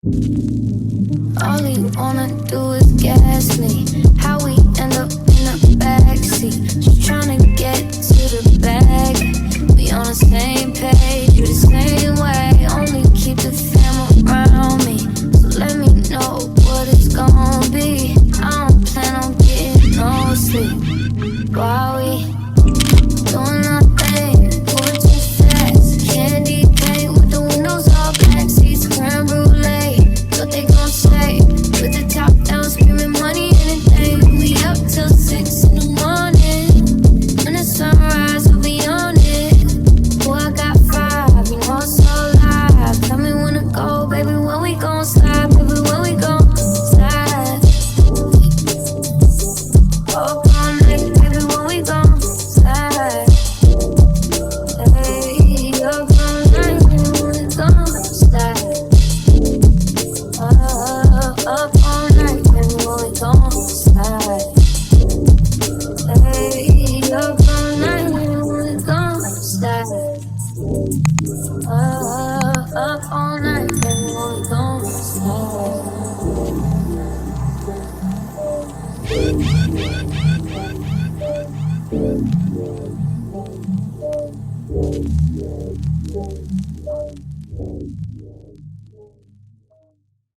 All he wanna do is gas me. How we end up in the backseat, just tryna get to the bag. We on the same page, you the same way. Only keep the fam around me, so let me know what it's gonna be. I don't plan on getting no sleep while we doing nothing, moving too fast. Candy paint with the windows all black, seats creme brulee. What they gon' say? With the top down, screaming money, anything. We up till 6 in the morning. When the sunrise, we'll be on it. Oh, I got 5, you know it's so live. Tell me when to go, baby, when we gon' slide, baby, when we gon' slide. Up all night, baby, when we gon' slide. Hey, up all night, baby, when we gon' slide. Up all night, baby, when we gon' slide. Hey, up all night, baby, when we gon' slide. Up all night, baby, when we gon' slide.